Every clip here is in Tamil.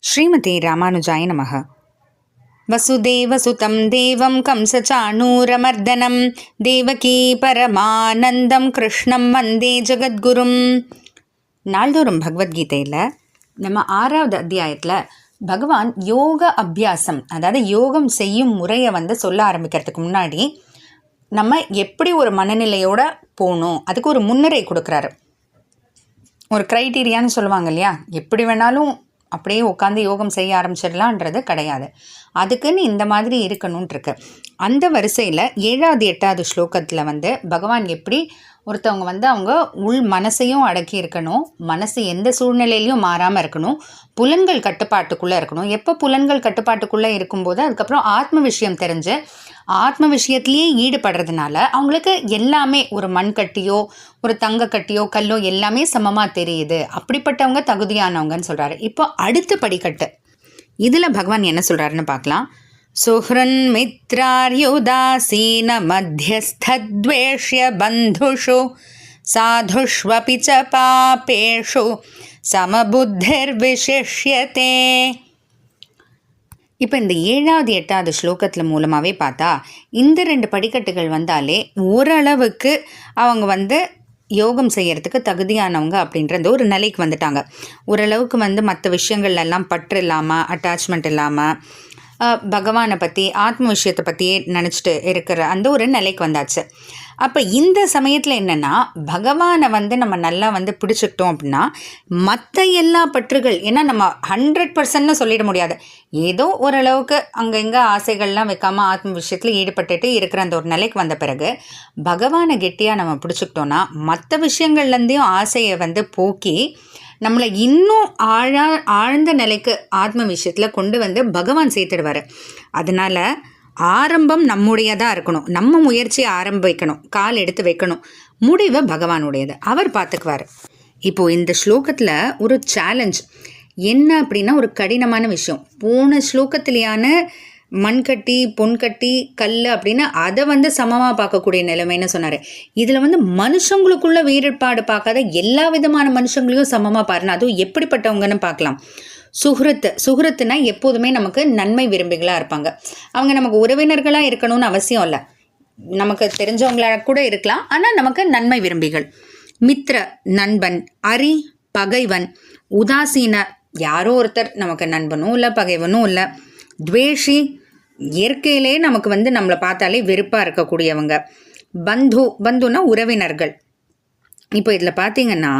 ஸ்ரீமதி ராமானுஜாய நமக. வசுதேவசுதம் தேவம் கம்சச்சாணூரமர்தனம் தேவகீ பரமானந்தம் கிருஷ்ணம் வந்தே ஜெகத்குரும். நாள்தோறும் பகவத்கீதையில் நம்ம 6வது அத்தியாயத்தில் பகவான் யோக அபியாசம், அதாவது யோகம் செய்யும் முறையை சொல்ல ஆரம்பிக்கிறதுக்கு முன்னாடி நம்ம எப்படி ஒரு மனநிலையோடு போகணும், அதுக்கு ஒரு முன்னுரை கொடுக்குறாரு. ஒரு க்ரைட்டீரியான்னு சொல்லுவாங்க இல்லையா, எப்படி வேணாலும் அப்படியே உட்காந்து யோகம் செய்ய ஆரம்பிச்சிடலான்றது கிடையாது. அதுக்குன்னு இந்த மாதிரி இருக்கணும்னு இருக்கு. அந்த வரிசையில் 7வது 8வது ஸ்லோகத்தில் பகவான் எப்படி ஒருத்தவங்க அவங்க உள் மனசையும் அடக்கி இருக்கணும், மனசு எந்த சூழ்நிலையிலையும் மாறாமல் இருக்கணும், புலன்கள் கட்டுப்பாட்டுக்குள்ளே இருக்கணும். எப்போ புலன்கள் கட்டுப்பாட்டுக்குள்ளே இருக்கும்போது அதுக்கப்புறம் ஆத்ம விஷயம் தெரிஞ்சு ஆத்ம விஷயத்துலேயே ஈடுபடுறதுனால அவங்களுக்கு எல்லாமே ஒரு மண் கட்டியோ ஒரு தங்க கட்டியோ கல்லோ எல்லாமே சமமாக தெரியுது. அப்படிப்பட்டவங்க தகுதியானவங்கன்னு சொல்கிறாரு. இப்போ அடுத்த படிக்கட்டு இதில் பகவான் என்ன சொல்கிறாருன்னு பார்க்கலாம். சுஹ்ரன் மித்ரார்யுதாசீன மத்தியஸ்தத்வேஷ்ய பந்துஷு சாதுஷ்வபி ச பாபேஷு சமபுத்திர் விசிஷ்யதே. இப்போ இந்த 7வது 8வது ஸ்லோகத்தில் மூலமாகவே பார்த்தா இந்த 2 படிக்கட்டுகள் வந்தாலே ஓரளவுக்கு அவங்க யோகம் செய்கிறதுக்கு தகுதியானவங்க அப்படின்ற ஒரு நிலைக்கு வந்துட்டாங்க. ஓரளவுக்கு மற்ற விஷயங்கள்லாம் பற்று இல்லாமல், அட்டாச்மெண்ட் இல்லாமல், பகவானை பற்றி ஆத்ம விஷயத்தை பற்றியே நினச்சிட்டு இருக்கிற அந்த ஒரு நிலைக்கு வந்தாச்சு. அப்போ இந்த சமயத்தில் என்னென்னா, பகவானை நம்ம நல்லா பிடிச்சிக்கிட்டோம் அப்படின்னா மற்ற எல்லா பற்றுகள், ஏன்னா நம்ம 100% சொல்லிட முடியாது, ஏதோ ஓரளவுக்கு அங்கங்கே ஆசைகள்லாம் வைக்காமல் ஆத்ம விஷயத்தில் ஈடுபட்டுட்டு இருக்கிற அந்த ஒரு நிலைக்கு வந்த பிறகு பகவானை கெட்டியாக நம்ம பிடிச்சிக்கிட்டோன்னா மற்ற விஷயங்கள்லேருந்தையும் ஆசையை போக்கி நம்மளை இன்னும் ஆழ்ந்த நிலைக்கு ஆத்ம விஷயத்தில் கொண்டு பகவான் சேர்த்துடுவார். அதனால் ஆரம்பம் நம்முடையதாக இருக்கணும், நம்ம முயற்சியை ஆரம்பிக்கணும், கால் எடுத்து வைக்கணும், முடிவை பகவானுடையது, அவர் பார்த்துக்குவார். இப்போது இந்த ஸ்லோகத்தில் ஒரு சேலஞ்ச் என்ன அப்படின்னா, ஒரு கடினமான விஷயம். போன ஸ்லோகத்திலேயான மண்கட்டி பொன்கட்டி கல் அப்படின்னு அதை சமமாக பார்க்கக்கூடிய நிலைமைன்னு சொன்னார். இதில் மனுஷங்களுக்குள்ள வேறுபாடு பார்க்காத எல்லா விதமான மனுஷங்களையும் சமமாக பாருங்க, அதுவும் எப்படிப்பட்டவங்கன்னு பார்க்கலாம். சுஹ்ருத்துனா எப்போதுமே நமக்கு நன்மை விரும்பிகளாக இருப்பாங்க. அவங்க நமக்கு உறவினர்களாக இருக்கணும்னு அவசியம் இல்லை, நமக்கு தெரிஞ்சவங்களாக கூட இருக்கலாம், ஆனால் நமக்கு நன்மை விரும்பிகள். மித்ர நண்பன், அரி பகைவன், உதாசீன யாரோ ஒருத்தர் நமக்கு நண்பனும் இல்லை பகைவனும் இல்லை, துவேஷி இயற்கையிலே நமக்கு நம்மளை பார்த்தாலே வெறுப்பாக இருக்கக்கூடியவங்க, பந்துனா உறவினர்கள். இப்போ இதில் பார்த்தீங்கன்னா,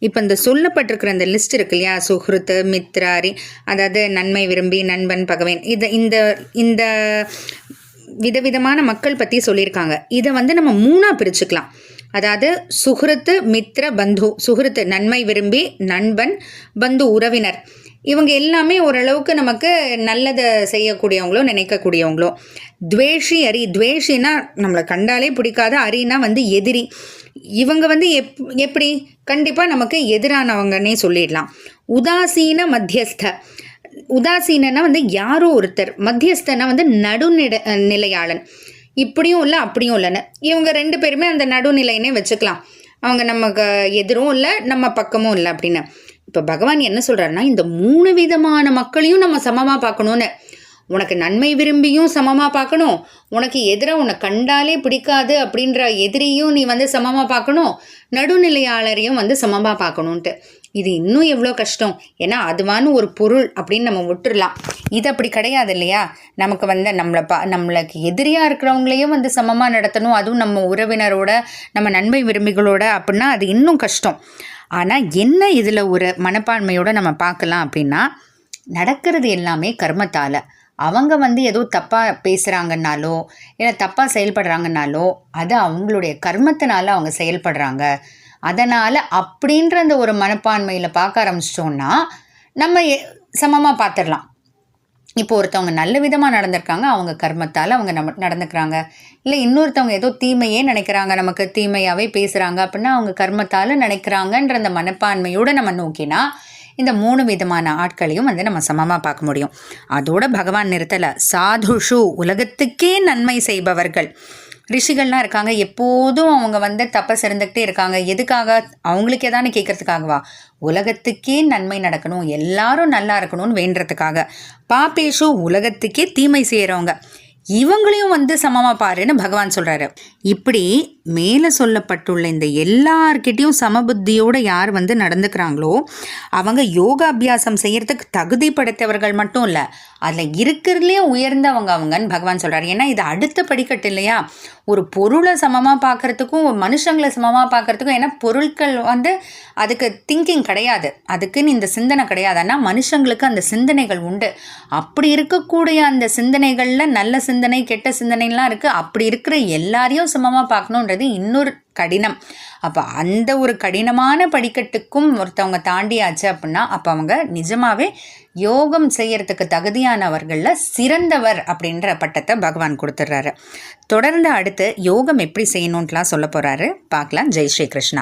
இப்போ இந்த சொல்லப்பட்டிருக்கிற இந்த லிஸ்ட் இருக்கு இல்லையா, சுஹ்ருத்து மித்ராரி, அதாவது நன்மை விரும்பி நண்பன் பகவன், இந்த இந்த விதவிதமான மக்கள் பற்றி சொல்லியிருக்காங்க. இதை நம்ம 3ஆக பிரிச்சுக்கலாம். அதாவது சுஹ்ருத்து மித்ர பந்து. சுஹ்ருத்து நன்மை விரும்பி, நண்பன் பந்து உறவினர். இவங்க எல்லாமே ஓரளவுக்கு நமக்கு நல்லதை செய்யக்கூடியவங்களோ நினைக்கக்கூடியவங்களோ. துவேஷி அரி, துவேஷினா நம்மளை கண்டாலே பிடிக்காத, அரினா எதிரி. இவங்க எப்படி கண்டிப்பாக நமக்கு எதிரானவங்கன்னே சொல்லிடலாம். உதாசீன மத்தியஸ்த. உதாசீனா யாரோ ஒருத்தர், மத்தியஸ்தனா நிலையாளன். இப்படியும் இல்லை அப்படியும் இல்லைன்னு, இவங்க 2 பேருமே அந்த நடுநிலைன்னே வச்சுக்கலாம். அவங்க நமக்கு எதிரும் இல்லை நம்ம பக்கமும் இல்லை அப்படின்னு. இப்போ பகவான் என்ன சொல்கிறாருன்னா, இந்த 3 விதமான மக்களையும் நம்ம சமமாக பார்க்கணுன்னு. உனக்கு நன்மை விரும்பியும் சமமாக பார்க்கணும், உனக்கு எதிராக உன்னை கண்டாலே பிடிக்காது அப்படின்ற எதிரியும் நீ சமமாக பார்க்கணும், நடுநிலையாளரையும் சமமாக பார்க்கணுன்ட்டு. இது இன்னும் எவ்வளோ கஷ்டம். ஏன்னா அதுவான ஒரு பொருள் அப்படின்னு நம்ம விட்டுடலாம். இது அப்படி கிடையாது இல்லையா. நமக்கு நம்மளுக்கு எதிரியாக இருக்கிறவங்களையும் சமமாக நடத்தணும், அதுவும் நம்ம உறவினரோட நம்ம நன்மை விரும்பிகளோட அப்படின்னா அது இன்னும் கஷ்டம். ஆனால் என்ன இதில் ஒரு மனப்பான்மையோடு நம்ம பார்க்கலாம் அப்படின்னா, நடக்கிறது எல்லாமே கர்மத்தால். அவங்க ஏதோ தப்பாக பேசுகிறாங்கன்னாலோ இல்லை தப்பாக செயல்படுறாங்கன்னாலோ அது அவங்களுடைய கர்மத்தினால அவங்க செயல்படுறாங்க. அதனால் அப்படின்ற அந்த ஒரு மனப்பான்மையில் பார்க்க ஆரம்பிச்சிட்டோன்னா நம்ம சமமாக பார்த்துடலாம். இப்போ ஒருத்தவங்க நல்ல விதமாக நடந்திருக்காங்க, அவங்க கர்மத்தால் அவங்க நடந்துக்கிறாங்க. இல்லை இன்னொருத்தவங்க ஏதோ தீமையே நினைக்கிறாங்க, நமக்கு தீமையாகவே பேசுகிறாங்க அப்படின்னா அவங்க கர்மத்தால் நினைக்கிறாங்கன்ற அந்த மனப்பான்மையோடு நம்ம நோக்கினா இந்த 3 விதமான ஆட்களையும் நம்ம சமமாக பார்க்க முடியும். அதோட பகவான் நிறுத்தலை. சாதுஷு உலகத்துக்கே நன்மை செய்பவர்கள், ரிஷிகள்லாம் இருக்காங்க, எப்போதும் அவங்க வந்து தபஸ் இருந்துக்கிட்டே இருக்காங்க. எதுக்காக? அவங்களுக்கு எதானு கேட்கறதுக்காகவா? உலகத்துக்கே நன்மை நடக்கணும், எல்லாரும் நல்லா இருக்கணும்னு வேண்டுறதுக்காக. பாப்பேஷு உலகத்துக்கே தீமை செய்கிறவங்க, இவங்களையும் வந்து சமமாக பாருன்னு பகவான் சொல்கிறாரு. இப்படி மேலே சொல்லப்பட்டுள்ள இந்த எல்லார்கிட்டையும் சமபுத்தியோடு யார் வந்து நடந்துக்கிறாங்களோ அவங்க யோகா அபியாசம் செய்கிறதுக்கு தகுதி படைத்தவர்கள் மட்டும் இல்லை, அதில் இருக்கிறதுலே உயர்ந்தவங்க அவங்கன்னு பகவான் சொல்கிறார். ஏன்னா இது அடுத்த படிக்கட்டு இல்லையா? ஒரு பொருளை சமமாக பார்க்குறதுக்கும் மனுஷங்களை சமமாக பார்க்குறதுக்கும், ஏன்னா பொருட்கள் வந்து அதுக்கு திங்கிங் கிடையாது, அதுக்குன்னு இந்த சிந்தனை கிடையாது. ஆனால் மனுஷங்களுக்கு அந்த சிந்தனைகள் உண்டு. அப்படி இருக்கக்கூடிய அந்த சிந்தனைகளில் நல்ல சிந்தனை கெட்ட சிந்தனைலாம் இருக்குது. அப்படி இருக்கிற எல்லாரையும் சமமாக பார்க்கணுன்றது இன்னொரு கடினம். அப்போ அந்த ஒரு கடினமான படிக்கட்டுக்கும் ஒருத்தவங்க தாண்டியாச்சு அப்படின்னா அப்போ அவங்க நிஜமாவே யோகம் செய்யறதுக்கு தகுதியானவர்களில் சிறந்தவர் அப்படின்ற பட்டத்தை பகவான் கொடுத்துட்றாரு. தொடர்ந்து அடுத்து யோகம் எப்படி செய்யணுன்ட்டுலாம் சொல்ல போகிறாரு, பார்க்கலாம். ஜெய் ஸ்ரீ கிருஷ்ணா.